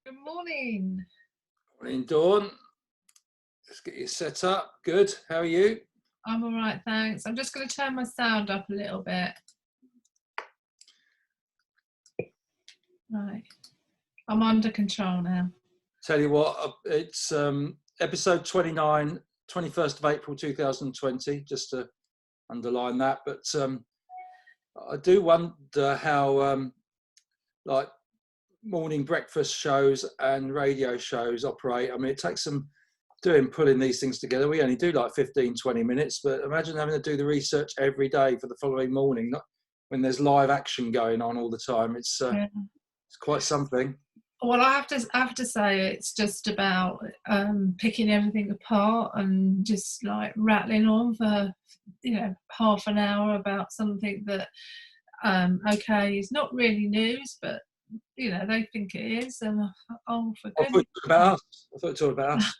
Good morning. Morning, Dawn. Let's get you set up. Good. How are you? I'm all right, thanks. I'm just going to turn my sound up a little bit. Right. I'm under control now. Tell you what, it's episode 29, 21st of April 2020, just to underline that. But I do wonder how like morning breakfast shows and radio shows operate. I mean, it takes some pulling these things together. We only do like 15-20 minutes, but imagine having to do the research every day for the following morning, not when there's live action going on all the time. It's quite something. Well, I have to say it's just about picking everything apart and just like rattling on for half an hour about something that okay is not really news, but they think it is, and for goodness. I thought it was all about us.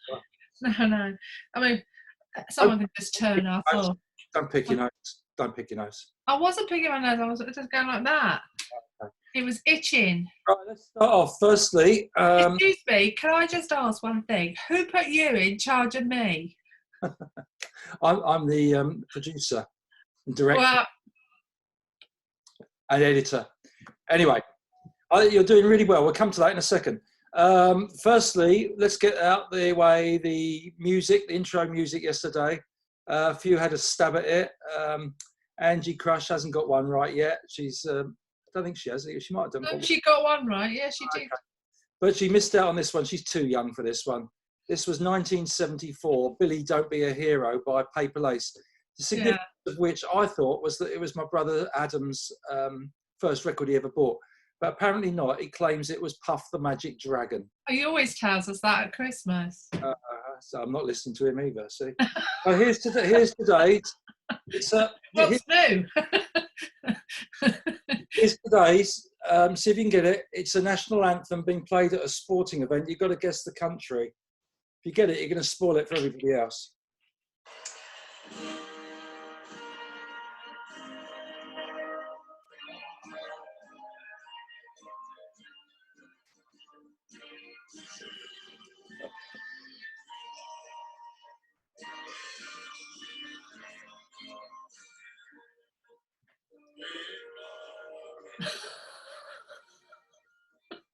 No. I mean, someone can just turn us off. Don't pick your nose. Don't pick your nose. I wasn't picking my nose. I was just going like that. Okay. It was itching. Right, let's start off. Firstly, excuse me, can I just ask one thing? Who put you in charge of me? I'm the producer and director and editor. Anyway, you're doing really well. We'll come to that in a second. Firstly, let's get out the way the music, the intro music yesterday. A few had a stab at it. Angie Crush hasn't got one right yet. She's, I don't think she has. She might have done. She got one right. Yeah, she did. But she missed out on this one. She's too young for this one. This was 1974, Billy Don't Be a Hero by Paper Lace. The significance of which I thought was that it was my brother Adam's first record he ever bought. But apparently not. He claims it was Puff the Magic Dragon. He always tells us that at Christmas. So I'm not listening to him either. See. So here's today's. What's new? Here's today's. See if you can get it. It's a national anthem being played at a sporting event. You've got to guess the country. If you get it, you're going to spoil it for everybody else.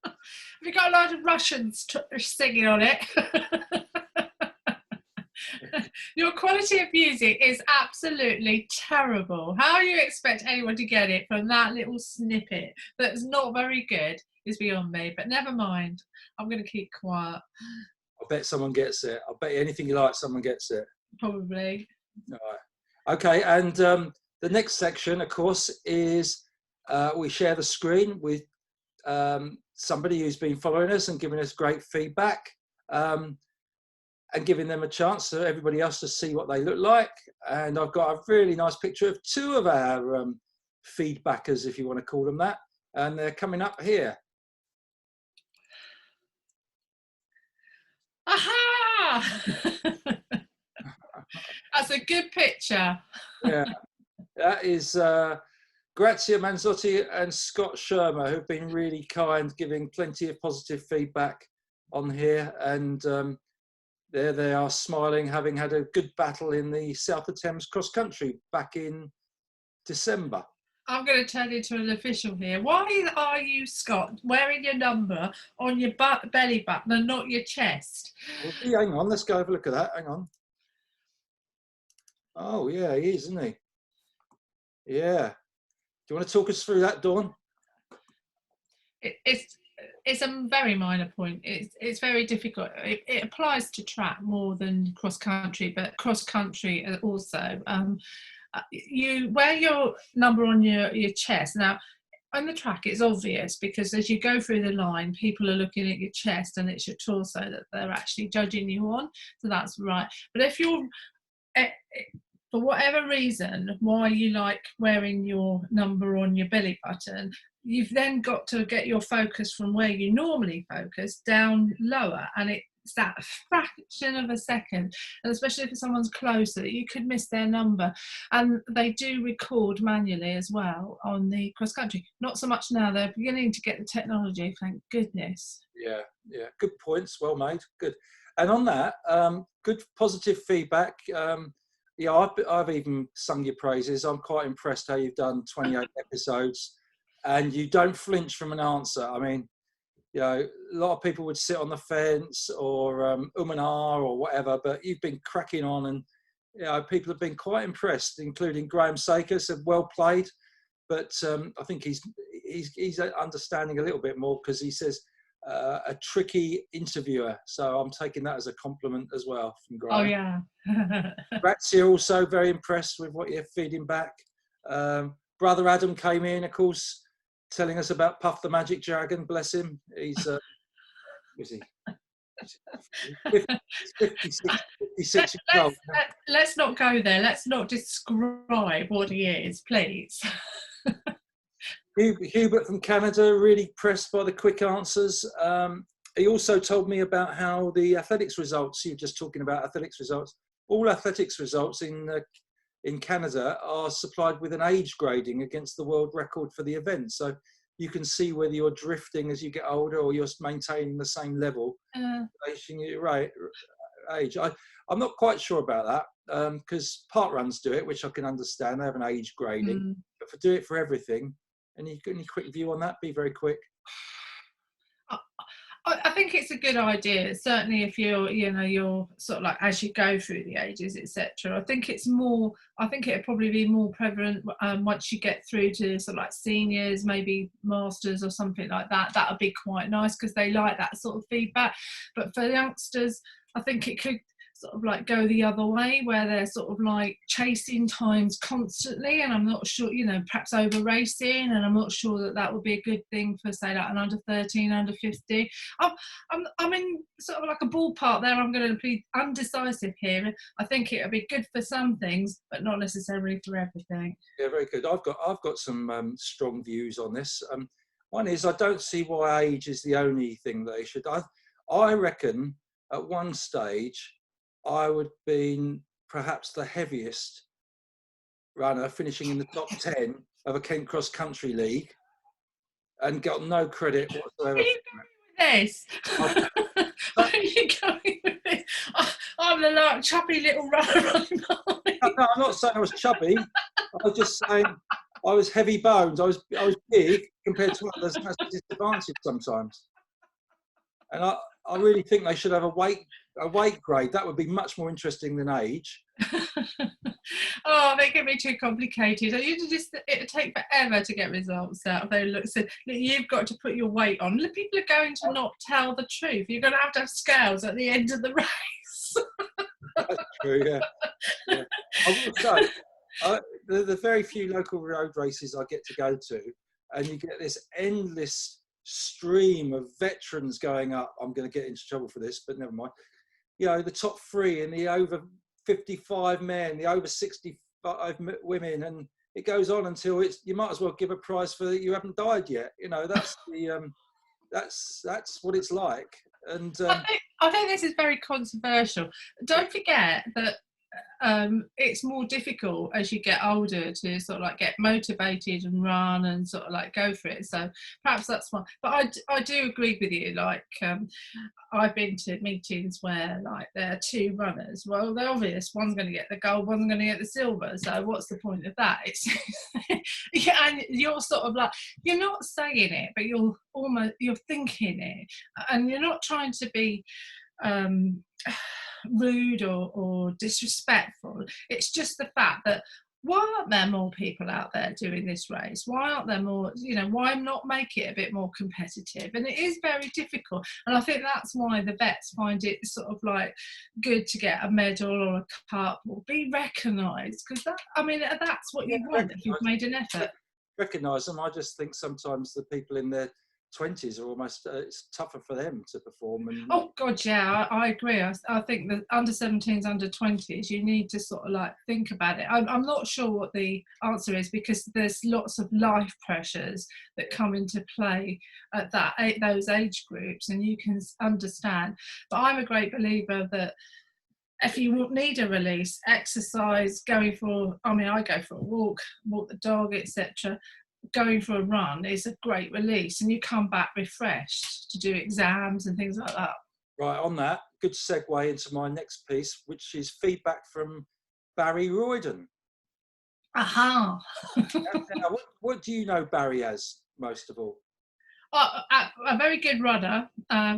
Have you got a lot of Russians singing on it? Your quality of music is absolutely terrible. How you expect anyone to get it from that little snippet that's not very good is beyond me, but never mind. I'm going to keep quiet. I bet someone gets it. I bet you anything you like, someone gets it. Probably. All right. Okay, and the next section, of course, is we share the screen with somebody who's been following us and giving us great feedback, and giving them a chance for everybody else to see what they look like. And I've got a really nice picture of two of our feedbackers, if you want to call them that, and they're coming up here. Aha! That's a good picture. Yeah, that is Grazia Manzotti and Scott Shermer, who've been really kind, giving plenty of positive feedback on here. And there they are, smiling, having had a good battle in the South of Thames cross country back in December. I'm going to turn into an official here. Why are you, Scott, wearing your number on your belly button and not your chest? Well, hang on, let's go have a look at that. Hang on. Oh, yeah, he is, isn't he? Yeah. Do you want to talk us through that, Dawn? It's a very minor point. It's very difficult. It applies to track more than cross country, but cross country also. You wear your number on your chest. Now, on the track, it's obvious because as you go through the line, people are looking at your chest and it's your torso that they're actually judging you on. So that's right. But if you're, for whatever reason, why you like wearing your number on your belly button, you've then got to get your focus from where you normally focus down lower, and it's that fraction of a second, and especially if someone's closer, that you could miss their number. And they do record manually as well on the cross country. Not so much now. They're beginning to get the technology, thank goodness. Yeah, good points, well made, good. And on that, good positive feedback. Yeah, I've even sung your praises. I'm quite impressed how you've done 28 episodes, and you don't flinch from an answer. I mean, you know, a lot of people would sit on the fence or and ah or whatever, but you've been cracking on, and you know, people have been quite impressed, including Graham Saker said, well played. But I think he's understanding a little bit more, because he says a tricky interviewer. So I'm taking that as a compliment as well from Graham. Oh yeah. Grazia also very impressed with what you're feeding back. Brother Adam came in, of course, telling us about Puff the Magic Dragon. Bless him. He's is he? 56 years old. Let's not go there. Let's not describe what he is, please. Hubert from Canada, really impressed by the quick answers. He also told me about how the athletics results, you were just talking about athletics results, all athletics results in Canada are supplied with an age grading against the world record for the event. So you can see whether you're drifting as you get older or you're maintaining the same level. Right, age. I'm not quite sure about that, because park runs do it, which I can understand. They have an age grading, but do it for everything. Any quick view on that? Be very quick. I think it's a good idea. Certainly, if you're sort of like, as you go through the ages, etc. I think it'd probably be more prevalent once you get through to sort of like seniors, maybe masters or something like that. That would be quite nice, because they like that sort of feedback. But for youngsters, I think it could sort of like go the other way, where they're sort of like chasing times constantly, and I'm not sure, perhaps over racing, and I'm not sure that would be a good thing for, say, like an under 13, under 50. I'm in sort of like a ballpark there. I'm going to be undecisive here. I think it would be good for some things, but not necessarily for everything. Yeah, very good. I've got some strong views on this. One is, I don't see why age is the only thing they should. I reckon at one stage I would have been perhaps the heaviest runner, finishing in the top 10 of a Kent Cross Country League, and got no credit whatsoever. Where are you going with this? Where are you going with this? I'm the like chubby little runner. No, I'm not saying I was chubby. I was just saying I was heavy bones. I was big compared to others, and that's a disadvantage sometimes. And I really think they should have a weight grade. That would be much more interesting than age. Oh, they can be too complicated. It'd take forever to get results out of those looks. So you've got to put your weight on. People are going to not tell the truth. You're going to have scales at the end of the race. That's true, yeah. I will say, the very few local road races I get to go to, and you get this endless stream of veterans going up. I'm going to get into trouble for this, but never mind. The top three and the over 55 men, the over 65 women, and it goes on until you might as well give a prize for you haven't died yet. That's the that's what it's like. And I think this is very controversial. Don't forget that it's more difficult as you get older to sort of like get motivated and run and sort of like go for it. So perhaps that's one. But I do agree with you. Like I've been to meetings where like there are two runners. Well, they're obvious. One's going to get the gold, one's going to get the silver. So what's the point of that? It's and you're sort of like, you're not saying it, but you're thinking it, and you're not trying to be rude or disrespectful. It's just the fact that why aren't there more people out there doing this race? Why aren't there more, why not make it a bit more competitive? And it is very difficult. And I think that's why the vets find it sort of like good to get a medal or a cup or be recognised, because that's what you want if you've made an effort. Recognise them. I just think sometimes the people in their 20s are almost it's tougher for them to perform. Oh God, yeah, I agree. I think that under 17s, under 20s, you need to sort of like think about it. I'm not sure what the answer is, because there's lots of life pressures that come into play at those age groups, and you can understand. But I'm a great believer that if you need a release, exercise, I go for a walk the dog, etc. going for a run is a great release, and you come back refreshed to do exams and things like that. Right, on that, good segue into my next piece, which is feedback from Barry Royden. Aha! Now, what do you know Barry as, most of all? A very good runner,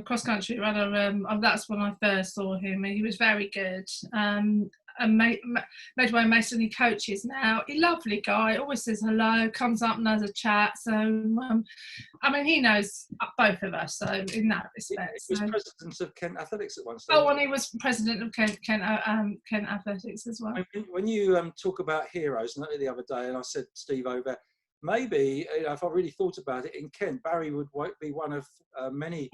cross-country runner. That's when I first saw him, and he was very good. And made way most he coaches now. A lovely guy, always says hello, comes up and has a chat. So, I mean, he knows both of us. So, in that respect, He was president of Kent Athletics at one stage. Oh, and he was president of Kent Athletics as well. When you talk about heroes, and the other day, and I said Steve over, maybe if I really thought about it, in Kent, Barry would be one of many.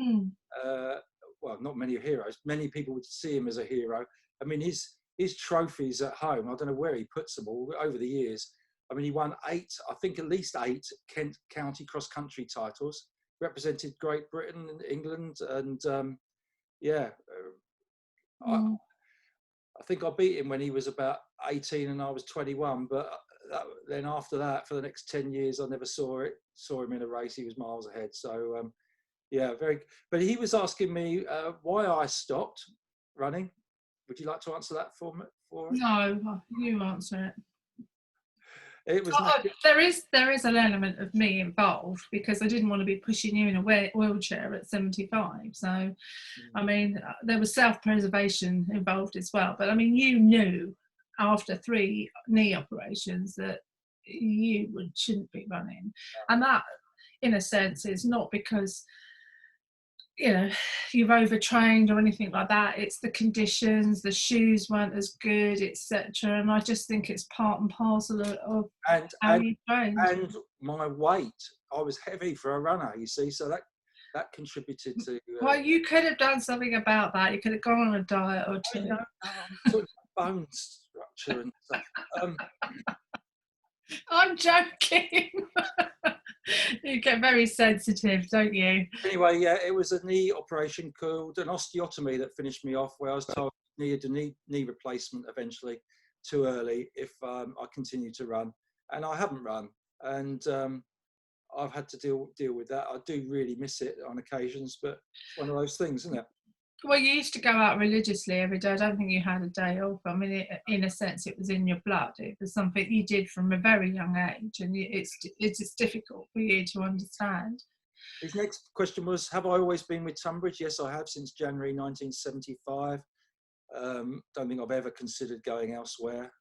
Well, not many heroes. Many people would see him as a hero. I mean, his trophies at home, I don't know where he puts them all over the years. I mean, he won I think at least 8 Kent County cross-country titles, represented Great Britain and England, and I think I beat him when he was about 18 and I was 21, but then after that, for the next 10 years, I never saw him in a race. He was miles ahead. So, but he was asking me why I stopped running. Would you like to answer that for me? No, you answer it. It was there is an element of me involved, because I didn't want to be pushing you in a wheelchair at 75. So, I mean, there was self-preservation involved as well. But I mean, you knew after 3 knee operations that you shouldn't be running, and that, in a sense, is not because you've overtrained or anything like that. It's the conditions, the shoes weren't as good, etc. And I just think it's part and parcel of how you train. And my weight, I was heavy for a runner, you see, so that contributed to. Well, you could have done something about that. You could have gone on a diet or 2. Sort of bone structure and stuff. I'm joking. You get very sensitive, don't you? Anyway, yeah, it was a knee operation called an osteotomy that finished me off, where I was told I needed a knee replacement eventually, too early, if I continue to run. And I haven't run, and I've had to deal with that. I do really miss it on occasions, but it's one of those things, isn't it? Well, you used to go out religiously every day. I don't think you had a day off. I mean, in a sense, it was in your blood. It was something you did from a very young age, and it's difficult for you to understand. His next question was, have I always been with Tunbridge? Yes, I have, since January 1975. Don't think I've ever considered going elsewhere.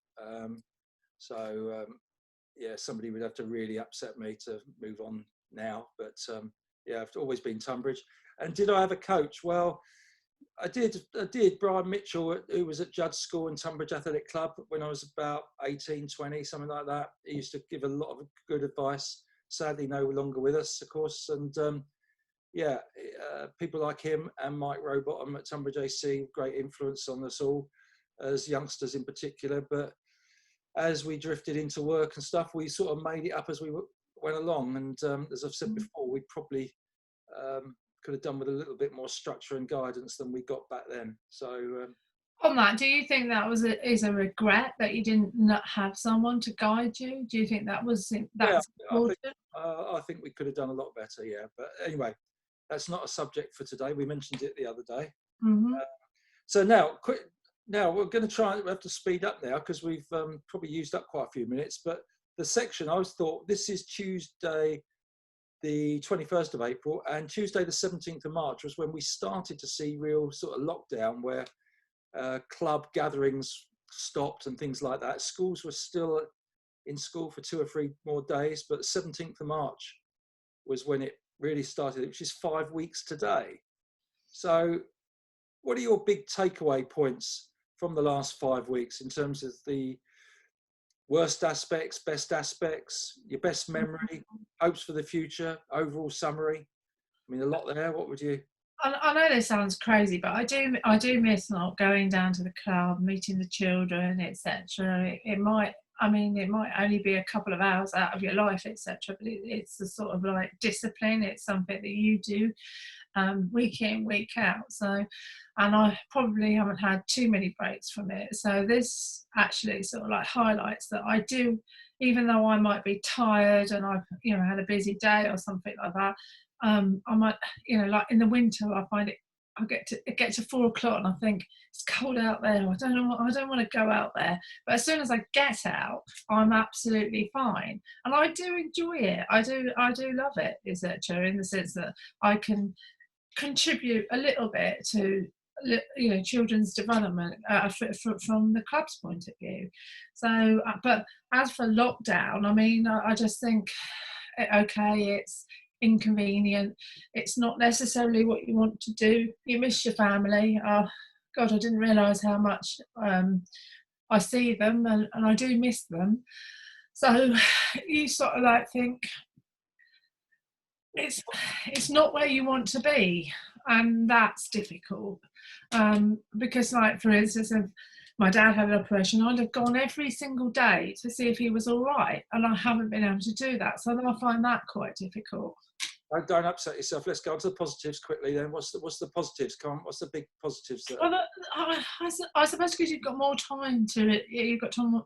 Somebody would have to really upset me to move on now. But I've always been Tunbridge. And did I have a coach? Well, I did. Brian Mitchell, who was at Judd's School and Tunbridge Athletic Club when I was about 18, 20, something like that. He used to give a lot of good advice. Sadly, no longer with us, of course. And people like him and Mike Rowbottom at Tunbridge AC, great influence on us all, as youngsters in particular. But as we drifted into work and stuff, we sort of made it up as we went along. And as I've said before, we probably could have done with a little bit more structure and guidance than we got back then. So on that, do you think that is a regret that you didn't not have someone to guide you? Do you think that's important? I think we could have done a lot better, yeah. But anyway, that's not a subject for today. We mentioned it the other day. Mm-hmm. So now we're going to try. We have to speed up now because we've probably used up quite a few minutes. But the section, I thought, this is Tuesday, the 21st of April, and Tuesday the 17th of March was when we started to see real sort of lockdown, where club gatherings stopped and things like that. Schools were still in school for 2 or 3 more days, but 17th of March was when it really started, which is 5 weeks today. So what are your big takeaway points from the last 5 weeks in terms of the worst aspects, best aspects, your best memory, hopes for the future, overall summary? I mean, a lot there. What would you? I know this sounds crazy, but I do miss not going down to the club, meeting the children, etc. It might only be a couple of hours out of your life, etc. But it's the sort of like discipline. It's something that you do. week in, week out. So, and I probably haven't had too many breaks from it. So this actually sort of like highlights that I do, even though I might be tired and I've, you know, had a busy day or something like that. I might, you know, like in the winter, I find it. It gets to 4 o'clock and I think it's cold out there. I don't want to go out there. But as soon as I get out, I'm absolutely fine, and I do enjoy it. I do love it, etc. In the sense that I can contribute a little bit to, you know, children's development from the club's point of view. So, but as for lockdown, I mean, I just think, okay, it's inconvenient. It's not necessarily what you want to do. You miss your family. God, I didn't realise how much I see them, and I do miss them. So you sort of like think it's not where you want to be, and that's difficult. Because, like, for instance, if my dad had an operation, I'd have gone every single day to see if he was all right, and I haven't been able to do that. So I find that quite difficult. Don't upset yourself. Let's go on to the positives quickly then. What's the positives? Come on, what's the big positives there? Well, I suppose because you've got more time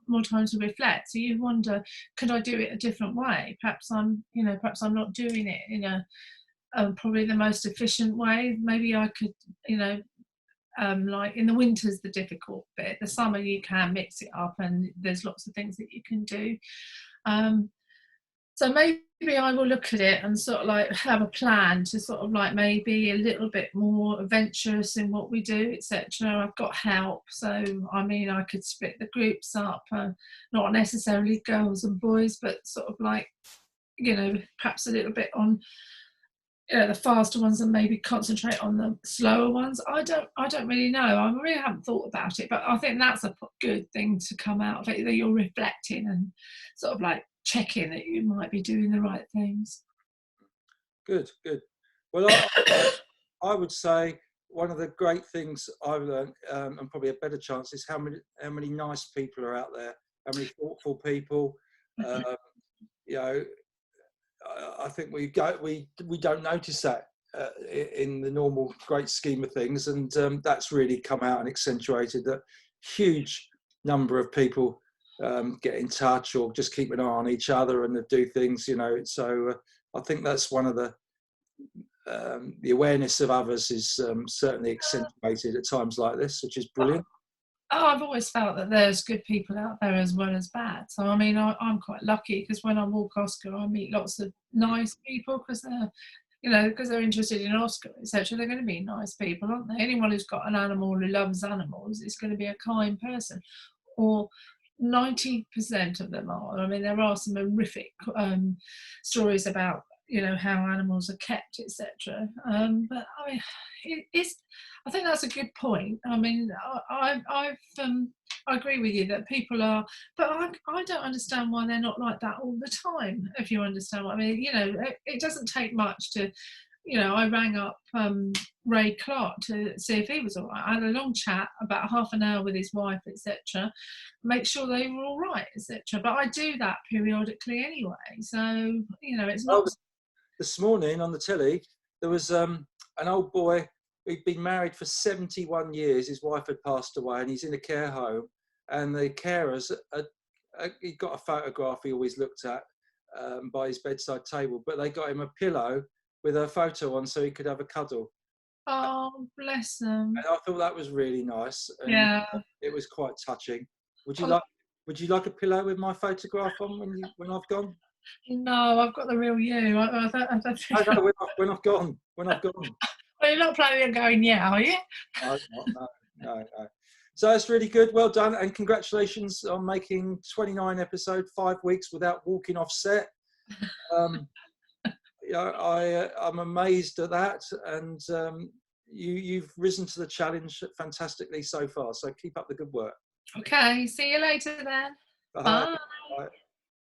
more time to reflect. So you wonder, could I do it a different way? Perhaps I'm not doing it in a probably the most efficient way. Maybe I could, you know, like in the winter's the difficult bit. The summer you can mix it up, and there's lots of things that you can do. So maybe I will look at it and sort of like have a plan to sort of like maybe a little bit more adventurous in what we do, etc. I've got help, so I mean I could split the groups up, not necessarily girls and boys, but sort of like, you know, perhaps a little bit on, you know, the faster ones and maybe concentrate on the slower ones. I don't really know. I really haven't thought about it, but I think that's a good thing to come out of it, that you're reflecting and sort of like checking that you might be doing the right things. Good. Well, I would say one of the great things I've learned, and probably a better chance, is how many nice people are out there, how many thoughtful people. You know, I think we don't notice that in the normal great scheme of things, and that's really come out and accentuated that huge number of people get in touch or just keep an eye on each other and do things, you know. So I think that's one of the awareness of others is certainly accentuated at times like this, which is brilliant. Oh, I've always felt that there's good people out there as well as bad. So I mean, I'm quite lucky because when I walk Oscar, I meet lots of nice people because they're, you know, because they're interested in Oscar, etc. They're going to be nice people, aren't they? Anyone who's got an animal who loves animals is going to be a kind person, or 90% of them are. I mean, there are some horrific stories about, you know, how animals are kept, etc. But I mean, I think that's a good point. I mean, I agree with you that people are, but I don't understand why they're not like that all the time. If you understand what I mean, you know, it doesn't take much to, you know, I rang up Ray Clark to see if he was all right. I had a long chat, about half an hour with his wife, etc. Make sure they were all right, etc. But I do that periodically anyway. So, you know, it's not. This morning on the telly, there was an old boy. He'd been married for 71 years. His wife had passed away, and he's in a care home. And the carers, he got a photograph he always looked at by his bedside table, but they got him a pillow with a photo on so he could have a cuddle. Oh, bless them. And I thought that was really nice. And yeah. It was quite touching. Would you like a pillow with my photograph on when I've gone? No, I've got the real you. I don't No, when I've gone. Well, you're not planning on going yet, are you? No. So that's really good. Well done, and congratulations on making 29 episodes, 5 weeks without walking off set. I'm amazed at that, and you've risen to the challenge fantastically so far. So keep up the good work. Okay, see you later then. Bye. Bye.